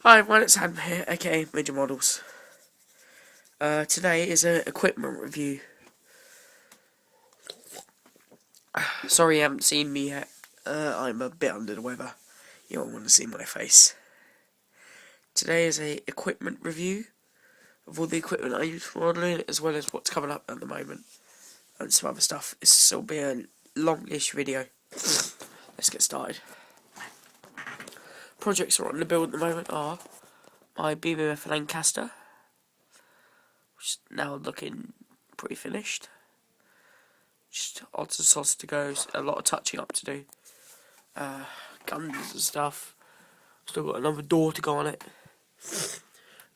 Hi everyone, it's Adam here, aka MidgetModels. Today is an equipment review. Sorry you haven't seen me yet. I'm a bit under the weather. You don't want to see my face. Today is a equipment review of all the equipment I use for modelling, as well as what's coming up at the moment. And some other stuff. This will be a longish video. Let's get started. Projects are on the build at the moment are my BBF Lancaster, which is now looking pretty finished. Just odds and sods to go, a lot of touching up to do. Guns and stuff. Still got another door to go on it.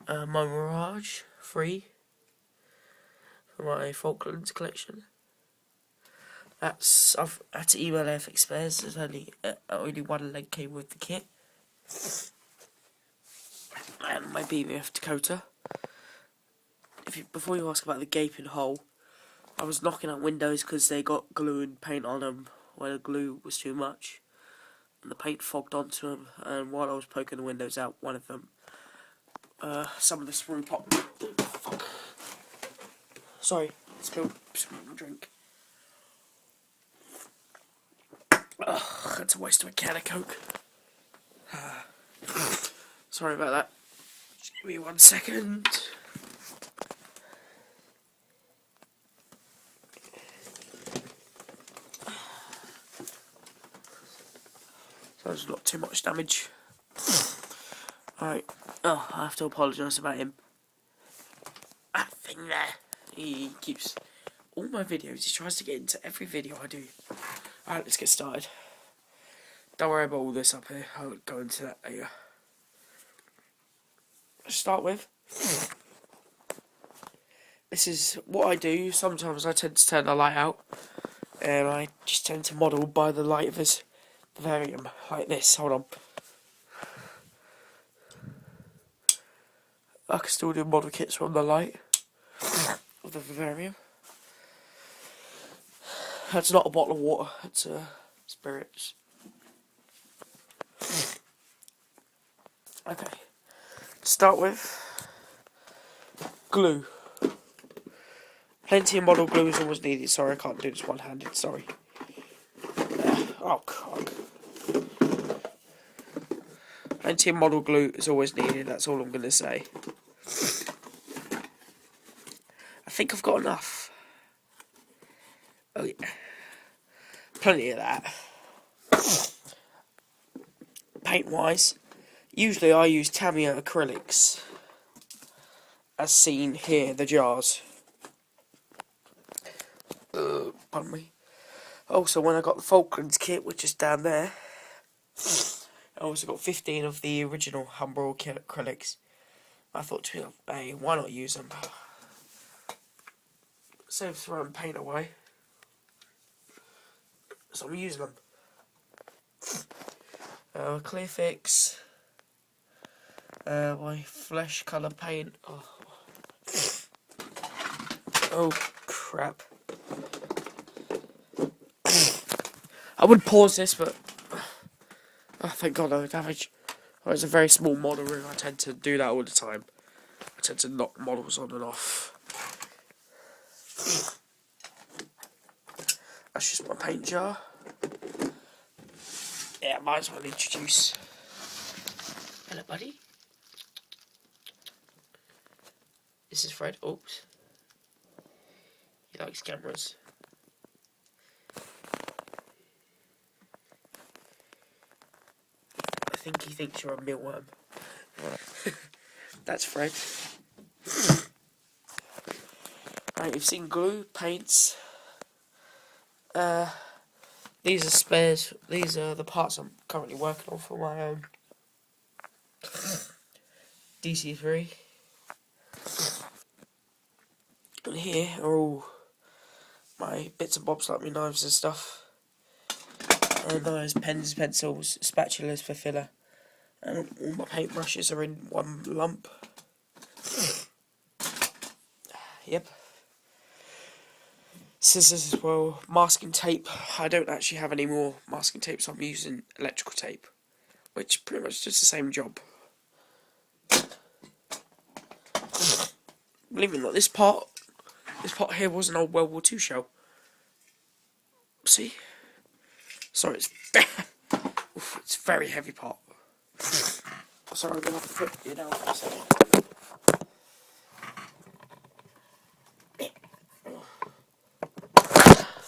My Mirage 3 for my Falklands collection. I've had to email FX Spares. There's only one leg came with the kit. And my BBF Dakota. Before you ask about the gaping hole, I was knocking out windows because they got glue and paint on them where the glue was too much, and the paint fogged onto them. And while I was poking the windows out, one of them, some of the sprue popped. Fuck. Sorry, spilled my drink. Ugh, that's a waste of a can of Coke. Sorry about that. Just give me 1 second. So there's not too much damage. Alright. Oh, I have to apologise about him. That thing there. He keeps all my videos. He tries to get into every video I do. Alright, let's get started. Don't worry about all this up here. I'll go into that later. Let's start with. This is what I do. Sometimes I tend to turn the light out, and I just tend to model by the light of this Vivarium, like this. Hold on. I can still do model kits from the light of the Vivarium. That's not a bottle of water, it's spirits. Okay. To start with, glue. Plenty of model glue is always needed. Sorry, I can't do this one-handed, sorry. Oh, God. Plenty of model glue is always needed, that's all I'm going to say. I think I've got enough. Oh, yeah. Plenty of that. Paint-wise, usually I use Tamiya acrylics, as seen here, the jars. Pardon me. Also, when I got the Falklands kit, which is down there, I also got 15 of the original Humbrol acrylics. I thought to myself, hey, why not use them? Save throwing paint away. So I'm using them. Clear Fix. My flesh colour paint. Oh crap. I would pause this, but oh, thank God no damage. Oh, it's a very small model room. I tend to do that all the time. I tend to knock models on and off. That's just my paint jar. Yeah, might as well introduce. Hello, buddy. This is Fred. Oops. He likes cameras. I think he thinks you're a mealworm. That's Fred. Right, you've seen glue, paints. These are spares. These are the parts I'm currently working on for my own DC3. And here are all my bits and bobs, like my knives and stuff. And knives, pens, pencils, spatulas for filler. And all my paintbrushes are in one lump. Yep. Scissors as well. Masking tape. I don't actually have any more masking tape, so I'm using electrical tape, which pretty much does the same job. Believe it or not, this part here was an old World War II shell. See? Sorry, oof, it's a very heavy part. Sorry, I'm gonna have to put it down for a second.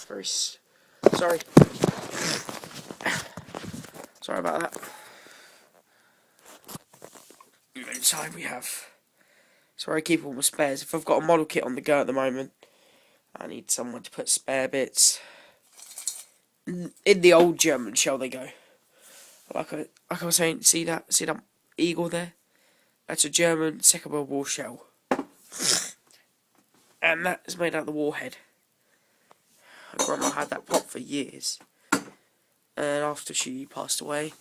Very sorry. Sorry about that. Inside we have. Sorry, I keep all my spares. If I've got a model kit on the go at the moment, I need someone to put spare bits. In the old German shell they go. Like I was saying, see that eagle there? That's a German Second World War shell. And that is made out of the warhead. My grandma had that pot for years. And after she passed away,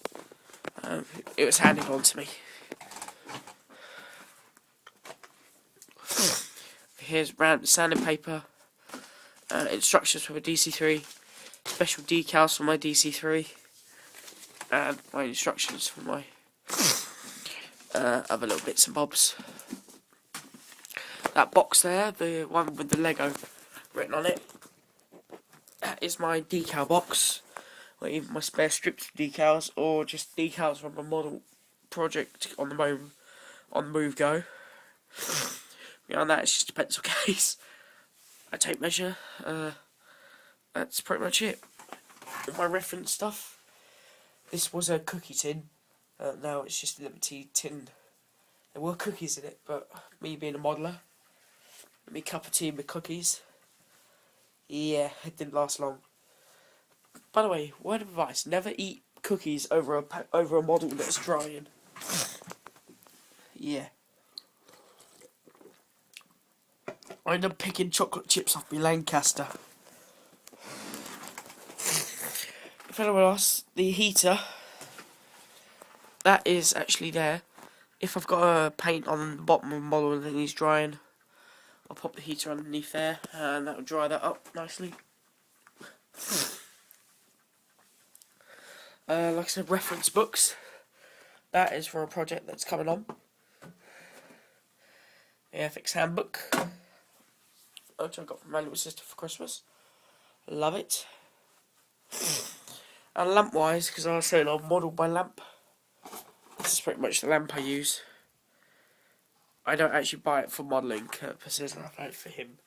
it was handed on to me. Here's sanding paper, instructions for my DC3, special decals for my DC3, and my instructions for my other little bits and bobs. That box there, the one with the Lego written on it, that is my decal box, or even my spare strips of decals, or just decals from my model project on the move go. Beyond that, it's just a pencil case. I tape measure. That's pretty much it. All my reference stuff. This was a cookie tin. Now it's just a Liberty tin. There were cookies in it, but me being a modeler, me cup of tea with cookies. Yeah, it didn't last long. By the way, word of advice: never eat cookies over a model that's drying. Yeah. I end up picking chocolate chips off my Lancaster. If anyone asks, the heater, that is actually there. If I've got a paint on the bottom of the model and he's drying, I'll pop the heater underneath there and that will dry that up nicely. Like I said, reference books. That is for a project that's coming on. The FX handbook, which I got from my little sister for Christmas. Love it. And lamp wise, because I was saying I've modelled my lamp. This is pretty much the lamp I use. I don't actually buy it for modelling purposes, I buy it for him.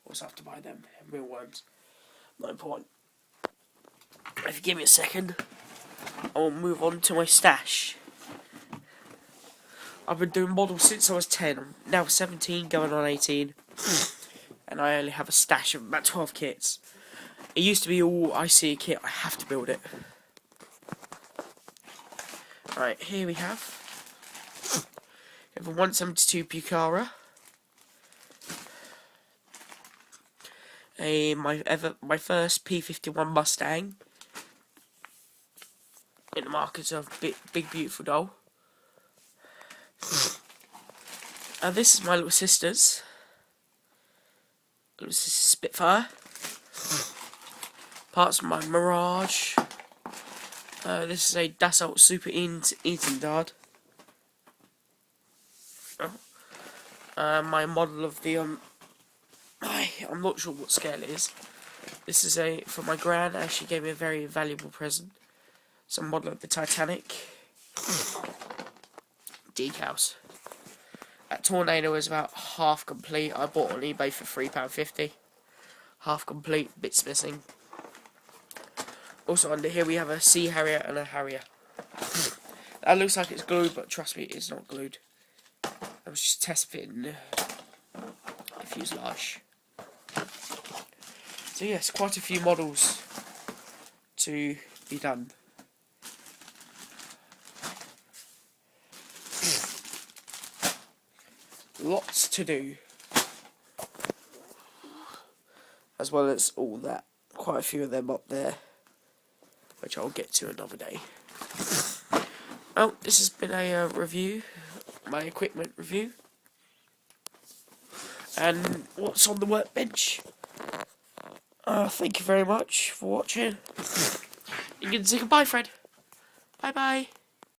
Also have to buy them real ones. Not important. If you give me a second, I will move on to my stash. I've been doing models since I was 10. I'm now 17, going on 18. And I only have a stash of about 12 kits. It used to be all I see a kit, I have to build it. Right, here we have a 172 Bucara. My first P51 Mustang. In the markets of Big Beautiful Doll. And this is my little sister's. This is Spitfire. Parts of my Mirage. This is a Dassault Super Eatendard. My model of the I'm not sure what scale it is. This is for my gran, as she gave me a very valuable present. It's a model of the Titanic. Decals. That Tornado is about half complete. I bought it on eBay for £3.50. Half complete, bits missing. Also under here we have a Sea Harrier and a Harrier. That looks like it's glued, but trust me, it's not glued. I was just test fitting the fuselage. So yes, quite a few models to be done. Lots to do. As well as all that. Quite a few of them up there, which I'll get to another day. Well, this has been a review, my equipment review. And what's on the workbench. Thank you very much for watching. You can say goodbye, Fred. Bye bye.